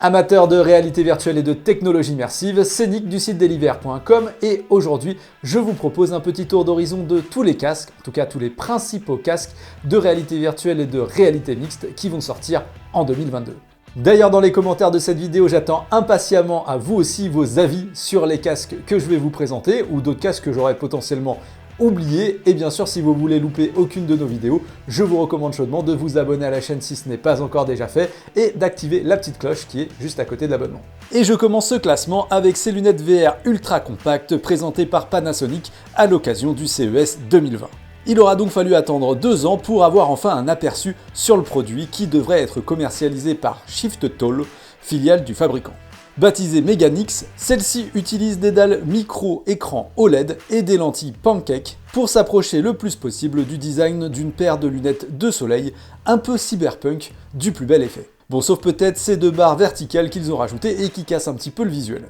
Amateurs de réalité virtuelle et de technologie immersive, c'est Nick du site deliver.com et aujourd'hui je vous propose un petit tour d'horizon de tous les casques, en tout cas tous les principaux casques de réalité virtuelle et de réalité mixte qui vont sortir en 2022. D'ailleurs dans les commentaires de cette vidéo j'attends impatiemment à vous aussi vos avis sur les casques que je vais vous présenter ou d'autres casques que j'aurais potentiellement oubliés. Et bien sûr si vous voulez louper aucune de nos vidéos, je vous recommande chaudement de vous abonner à la chaîne si ce n'est pas encore déjà fait et d'activer la petite cloche qui est juste à côté de l'abonnement. Et je commence ce classement avec ces lunettes VR ultra compactes présentées par Panasonic à l'occasion du CES 2020. Il aura donc fallu attendre 2 ans pour avoir enfin un aperçu sur le produit qui devrait être commercialisé par ShiftTall, filiale du fabricant. Baptisée Meganix, celle-ci utilise des dalles micro-écran OLED et des lentilles pancake pour s'approcher le plus possible du design d'une paire de lunettes de soleil un peu cyberpunk du plus bel effet. Bon, sauf peut-être ces 2 barres verticales qu'ils ont rajoutées et qui cassent un petit peu le visuel.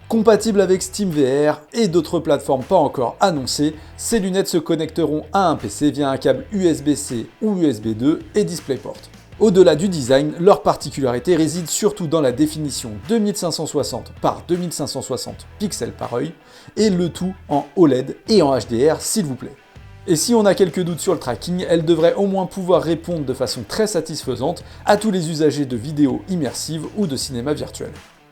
Compatible avec SteamVR et d'autres plateformes pas encore annoncées, ces lunettes se connecteront à un PC via un câble USB-C ou USB 2 et DisplayPort. Au-delà du design, leur particularité réside surtout dans la définition 2560 par 2560 pixels par œil, et le tout en OLED et en HDR s'il vous plaît. Et si on a quelques doutes sur le tracking, elle devrait au moins pouvoir répondre de façon très satisfaisante à tous les usagers de vidéos immersives ou de cinéma virtuel.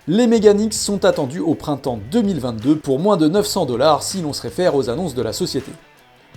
Les Meganix sont attendus au printemps 2022 pour moins de 900 $ si l'on se réfère aux annonces de la société.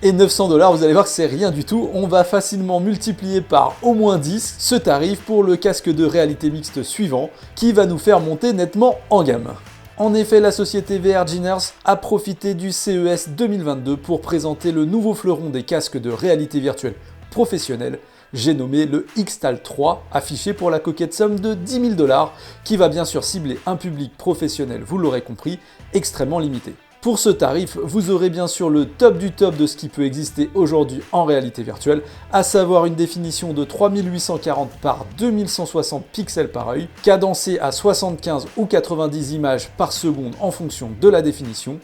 Et 900 $, vous allez voir que c'est rien du tout, on va facilement multiplier par au moins 10 ce tarif pour le casque de réalité mixte suivant, qui va nous faire monter nettement en gamme. En effet, la société VR Ginners a profité du CES 2022 pour présenter le nouveau fleuron des casques de réalité virtuelle professionnelle, j'ai nommé le Xtal 3, affiché pour la coquette somme de 10 000 $, qui va bien sûr cibler un public professionnel, vous l'aurez compris, extrêmement limité. Pour ce tarif, vous aurez bien sûr le top du top de ce qui peut exister aujourd'hui en réalité virtuelle, à savoir une définition de 3840 par 2160 pixels par œil, cadencée à 75 ou 90 images par seconde en fonction de la définition.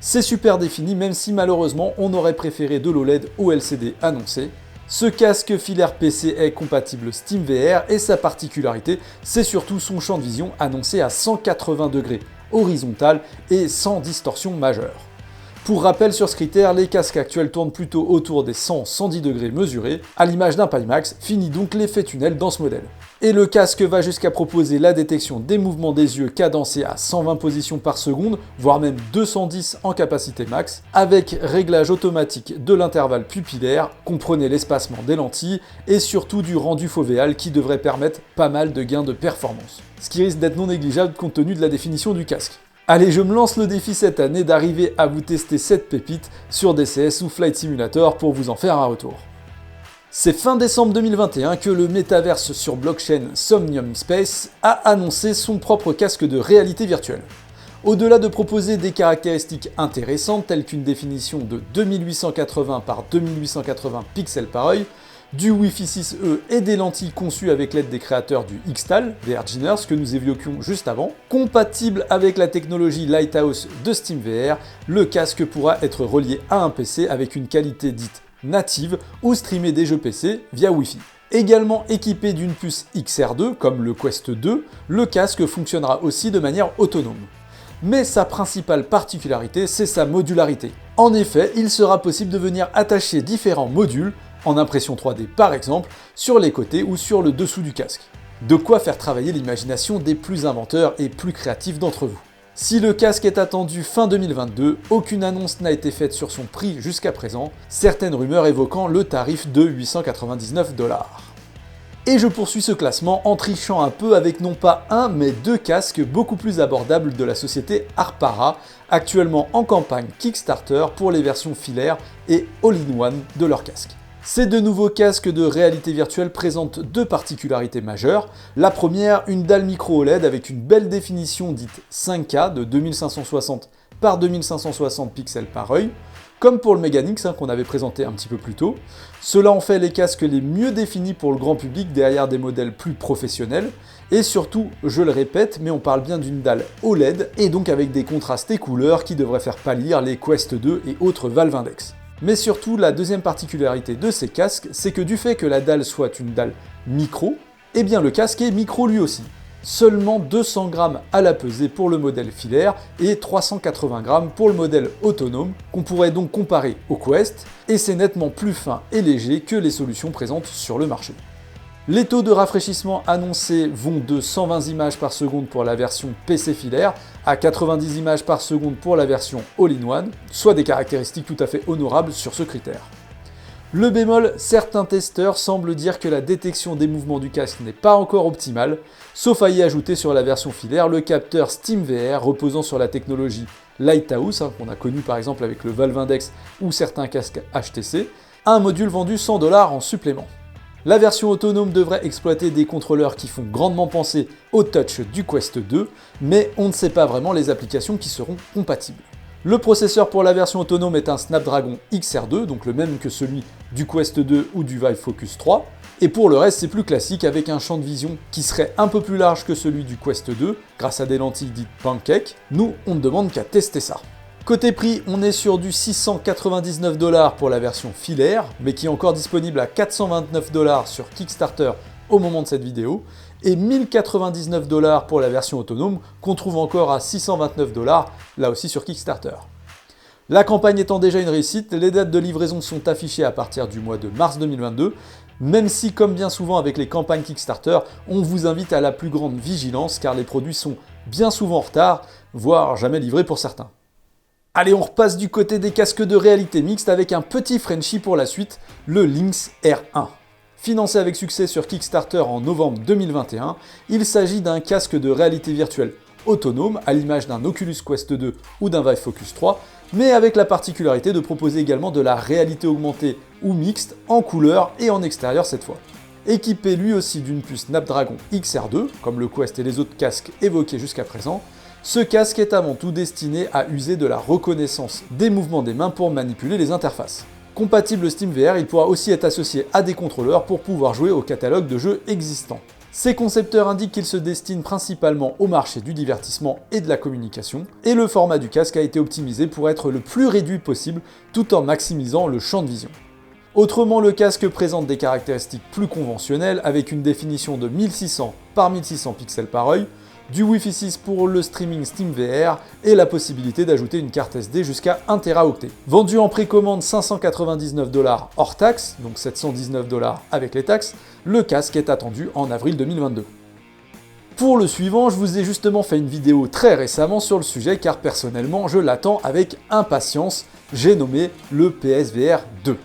C'est super défini même si malheureusement on aurait préféré de l'OLED au LCD annoncé. Ce casque filaire PC est compatible SteamVR et sa particularité, c'est surtout son champ de vision annoncé à 180 degrés horizontal et sans distorsion majeure. Pour rappel sur ce critère, les casques actuels tournent plutôt autour des 100-110 degrés mesurés, à l'image d'un Pimax, fini donc l'effet tunnel dans ce modèle. Et le casque va jusqu'à proposer la détection des mouvements des yeux cadencés à 120 positions par seconde, voire même 210 en capacité max, avec réglage automatique de l'intervalle pupillaire, comprenez l'espacement des lentilles, et surtout du rendu fovéal qui devrait permettre pas mal de gains de performance. Ce qui risque d'être non négligeable compte tenu de la définition du casque. Allez, je me lance le défi cette année d'arriver à vous tester cette pépite sur DCS ou Flight Simulator pour vous en faire un retour. C'est fin décembre 2021 que le métaverse sur blockchain Somnium Space a annoncé son propre casque de réalité virtuelle. Au-delà de proposer des caractéristiques intéressantes telles qu'une définition de 2880 par 2880 pixels par œil, du Wi-Fi 6E et des lentilles conçues avec l'aide des créateurs du Xtal, VR Ginners que nous évoquions juste avant, compatible avec la technologie Lighthouse de SteamVR, le casque pourra être relié à un PC avec une qualité dite native ou streamer des jeux PC via Wi-Fi. Également équipé d'une puce XR2 comme le Quest 2, le casque fonctionnera aussi de manière autonome. Mais sa principale particularité, c'est sa modularité. En effet, il sera possible de venir attacher différents modules, en impression 3D par exemple, sur les côtés ou sur le dessous du casque. De quoi faire travailler l'imagination des plus inventeurs et plus créatifs d'entre vous. Si le casque est attendu fin 2022, aucune annonce n'a été faite sur son prix jusqu'à présent, certaines rumeurs évoquant le tarif de 899 $. Et je poursuis ce classement en trichant un peu avec non pas un mais 2 casques beaucoup plus abordables de la société Arpara, actuellement en campagne Kickstarter pour les versions filaires et all-in-one de leur casque. Ces 2 nouveaux casques de réalité virtuelle présentent 2 particularités majeures. La première, une dalle micro OLED avec une belle définition dite 5K de 2560 par 2560 pixels par œil, comme pour le Meganix qu'on avait présenté un petit peu plus tôt. Cela en fait les casques les mieux définis pour le grand public derrière des modèles plus professionnels, et surtout, je le répète, mais on parle bien d'une dalle OLED, et donc avec des contrastes et couleurs qui devraient faire pâlir les Quest 2 et autres Valve Index. Mais surtout, la deuxième particularité de ces casques, c'est que du fait que la dalle soit une dalle micro, eh bien le casque est micro lui aussi. Seulement 200 grammes à la pesée pour le modèle filaire et 380 grammes pour le modèle autonome, qu'on pourrait donc comparer au Quest, et c'est nettement plus fin et léger que les solutions présentes sur le marché. Les taux de rafraîchissement annoncés vont de 120 images par seconde pour la version PC filaire à 90 images par seconde pour la version all-in-one, soit des caractéristiques tout à fait honorables sur ce critère. Le bémol, certains testeurs semblent dire que la détection des mouvements du casque n'est pas encore optimale, sauf à y ajouter sur la version filaire le capteur SteamVR reposant sur la technologie Lighthouse, qu'on a connu par exemple avec le Valve Index ou certains casques HTC, un module vendu 100 $ en supplément. La version autonome devrait exploiter des contrôleurs qui font grandement penser au touch du Quest 2, mais on ne sait pas vraiment les applications qui seront compatibles. Le processeur pour la version autonome est un Snapdragon XR2, donc le même que celui du Quest 2 ou du Vive Focus 3, et pour le reste c'est plus classique avec un champ de vision qui serait un peu plus large que celui du Quest 2, grâce à des lentilles dites Pancake. Nous, on ne demande qu'à tester ça. Côté prix, on est sur du 699 $ pour la version filaire, mais qui est encore disponible à 429 $ sur Kickstarter au moment de cette vidéo, et 1099 $ pour la version autonome, qu'on trouve encore à 629 $, là aussi sur Kickstarter. La campagne étant déjà une réussite, les dates de livraison sont affichées à partir du mois de mars 2022, même si, comme bien souvent avec les campagnes Kickstarter, on vous invite à la plus grande vigilance car les produits sont bien souvent en retard, voire jamais livrés pour certains. Allez, on repasse du côté des casques de réalité mixte avec un petit Frenchie pour la suite, le Lynx R1. Financé avec succès sur Kickstarter en novembre 2021, il s'agit d'un casque de réalité virtuelle autonome, à l'image d'un Oculus Quest 2 ou d'un Vive Focus 3, mais avec la particularité de proposer également de la réalité augmentée ou mixte, en couleur et en extérieur cette fois. Équipé lui aussi d'une puce Snapdragon XR2, comme le Quest et les autres casques évoqués jusqu'à présent, ce casque est avant tout destiné à user de la reconnaissance des mouvements des mains pour manipuler les interfaces. Compatible SteamVR, il pourra aussi être associé à des contrôleurs pour pouvoir jouer au catalogue de jeux existants. Ses concepteurs indiquent qu'il se destine principalement au marché du divertissement et de la communication, et le format du casque a été optimisé pour être le plus réduit possible tout en maximisant le champ de vision. Autrement, le casque présente des caractéristiques plus conventionnelles avec une définition de 1600 par 1600 pixels par œil, du Wi-Fi 6 pour le streaming SteamVR et la possibilité d'ajouter une carte SD jusqu'à 1 Teraoctet. Vendu en précommande 599 $ hors taxes, donc 719 $ avec les taxes, le casque est attendu en avril 2022. Pour le suivant, je vous ai justement fait une vidéo très récemment sur le sujet car personnellement je l'attends avec impatience, j'ai nommé le PSVR 2.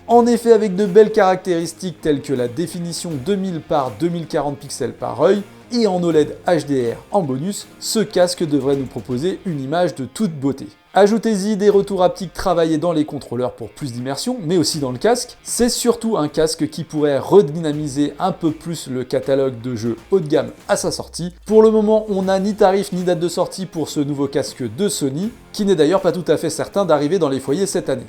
En effet, avec de belles caractéristiques telles que la définition 2000 par 2040 pixels par œil et en OLED HDR en bonus, ce casque devrait nous proposer une image de toute beauté. Ajoutez-y des retours haptiques travaillés dans les contrôleurs pour plus d'immersion, mais aussi dans le casque. C'est surtout un casque qui pourrait redynamiser un peu plus le catalogue de jeux haut de gamme à sa sortie. Pour le moment, on n'a ni tarif ni date de sortie pour ce nouveau casque de Sony, qui n'est d'ailleurs pas tout à fait certain d'arriver dans les foyers cette année.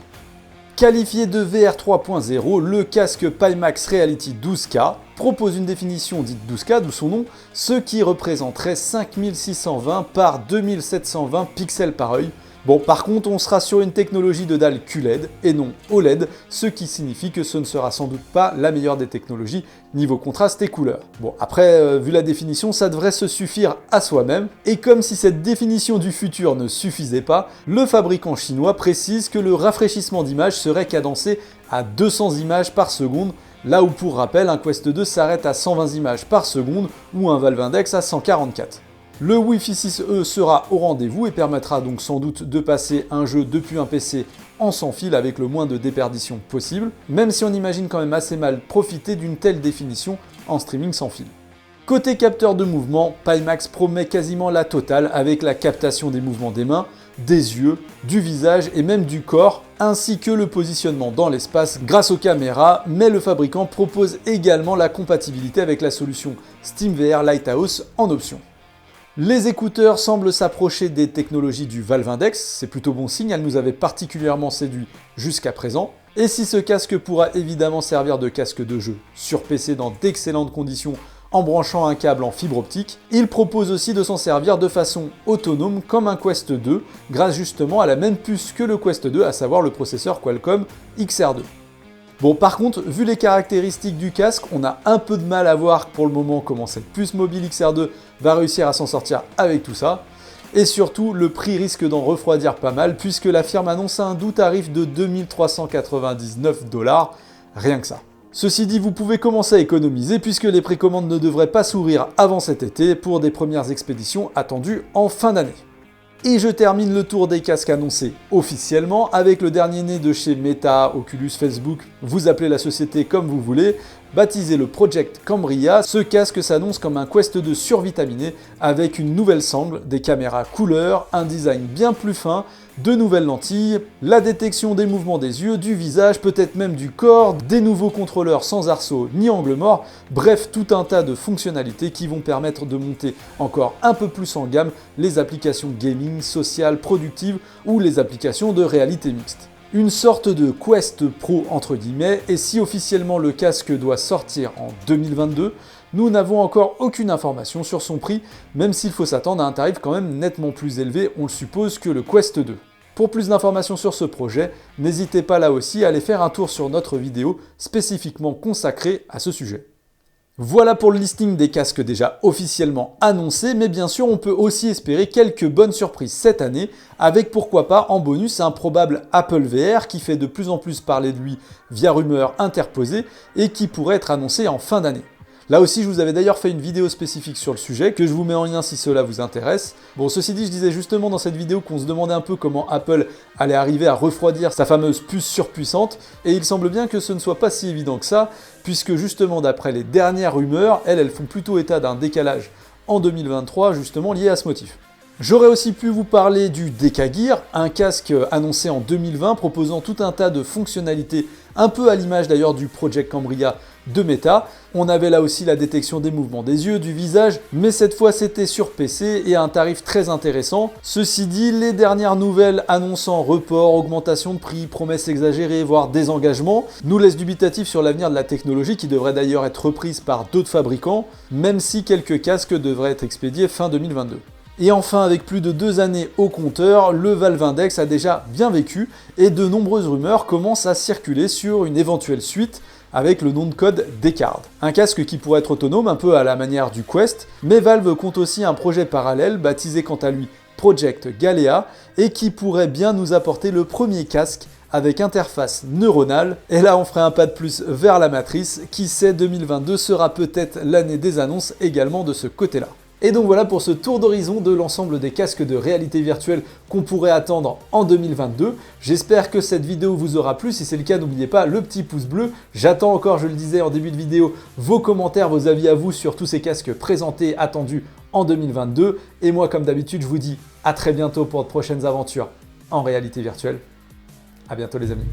Qualifié de VR 3.0, le casque Pimax Reality 12K propose une définition dite 12K, d'où son nom, ce qui représenterait 5620 par 2720 pixels par œil. Bon, par contre, on sera sur une technologie de dalle QLED et non OLED, ce qui signifie que ce ne sera sans doute pas la meilleure des technologies niveau contraste et couleur. Bon, après, vu la définition, ça devrait se suffire à soi-même, et comme si cette définition du futur ne suffisait pas, le fabricant chinois précise que le rafraîchissement d'image serait cadencé à 200 images par seconde, là où pour rappel, un Quest 2 s'arrête à 120 images par seconde ou un Valve Index à 144. Le Wi-Fi 6E sera au rendez-vous et permettra donc sans doute de passer un jeu depuis un PC en sans fil avec le moins de déperdition possible, même si on imagine quand même assez mal profiter d'une telle définition en streaming sans fil. Côté capteur de mouvement, Pimax promet quasiment la totale avec la captation des mouvements des mains, des yeux, du visage et même du corps, ainsi que le positionnement dans l'espace grâce aux caméras, mais le fabricant propose également la compatibilité avec la solution SteamVR Lighthouse en option. Les écouteurs semblent s'approcher des technologies du Valve Index, c'est plutôt bon signe, elles nous avaient particulièrement séduit jusqu'à présent. Et si ce casque pourra évidemment servir de casque de jeu sur PC dans d'excellentes conditions en branchant un câble en fibre optique, il propose aussi de s'en servir de façon autonome comme un Quest 2, grâce justement à la même puce que le Quest 2, à savoir le processeur Qualcomm XR2. Bon, par contre, vu les caractéristiques du casque, on a un peu de mal à voir pour le moment comment cette puce mobile XR2 va réussir à s'en sortir avec tout ça. Et surtout, le prix risque d'en refroidir pas mal puisque la firme annonce un doux tarif de 2399 $, rien que ça. Ceci dit, vous pouvez commencer à économiser puisque les précommandes ne devraient pas s'ouvrir avant cet été pour des premières expéditions attendues en fin d'année. Et je termine le tour des casques annoncés officiellement avec le dernier né de chez Meta, Oculus, Facebook, vous appelez la société comme vous voulez, baptisé le Project Cambria. Ce casque s'annonce comme un Quest 2 survitaminé avec une nouvelle sangle, des caméras couleur, un design bien plus fin, de nouvelles lentilles, la détection des mouvements des yeux, du visage, peut-être même du corps, des nouveaux contrôleurs sans arceau ni angle mort, bref tout un tas de fonctionnalités qui vont permettre de monter encore un peu plus en gamme les applications gaming, sociales, productives ou les applications de réalité mixte. Une sorte de Quest Pro entre guillemets, et si officiellement le casque doit sortir en 2022, nous n'avons encore aucune information sur son prix, même s'il faut s'attendre à un tarif quand même nettement plus élevé, on le suppose, que le Quest 2. Pour plus d'informations sur ce projet, n'hésitez pas là aussi à aller faire un tour sur notre vidéo spécifiquement consacrée à ce sujet. Voilà pour le listing des casques déjà officiellement annoncés, mais bien sûr on peut aussi espérer quelques bonnes surprises cette année, avec pourquoi pas en bonus un probable Apple VR qui fait de plus en plus parler de lui via rumeurs interposées et qui pourrait être annoncé en fin d'année. Là aussi, je vous avais d'ailleurs fait une vidéo spécifique sur le sujet, que je vous mets en lien si cela vous intéresse. Bon, ceci dit, je disais justement dans cette vidéo qu'on se demandait un peu comment Apple allait arriver à refroidir sa fameuse puce surpuissante, et il semble bien que ce ne soit pas si évident que ça, puisque justement d'après les dernières rumeurs, elles font plutôt état d'un décalage en 2023, justement lié à ce motif. J'aurais aussi pu vous parler du DK Gear, un casque annoncé en 2020 proposant tout un tas de fonctionnalités, un peu à l'image d'ailleurs du Project Cambria de Meta. On avait là aussi la détection des mouvements des yeux, du visage, mais cette fois c'était sur PC et à un tarif très intéressant. Ceci dit, les dernières nouvelles annonçant report, augmentation de prix, promesses exagérées, voire désengagement, nous laissent dubitatifs sur l'avenir de la technologie qui devrait d'ailleurs être reprise par d'autres fabricants, même si quelques casques devraient être expédiés fin 2022. Et enfin, avec plus de 2 années au compteur, le Valve Index a déjà bien vécu et de nombreuses rumeurs commencent à circuler sur une éventuelle suite avec le nom de code Descartes. Un casque qui pourrait être autonome un peu à la manière du Quest, mais Valve compte aussi un projet parallèle baptisé quant à lui Project Galea et qui pourrait bien nous apporter le premier casque avec interface neuronale. Et là on ferait un pas de plus vers la matrice, qui sait, 2022 sera peut-être l'année des annonces également de ce côté-là. Et donc voilà pour ce tour d'horizon de l'ensemble des casques de réalité virtuelle qu'on pourrait attendre en 2022. J'espère que cette vidéo vous aura plu. Si c'est le cas, n'oubliez pas le petit pouce bleu. J'attends encore, je le disais en début de vidéo, vos commentaires, vos avis à vous sur tous ces casques présentés, attendus en 2022. Et moi, comme d'habitude, je vous dis à très bientôt pour de prochaines aventures en réalité virtuelle. À bientôt les amis.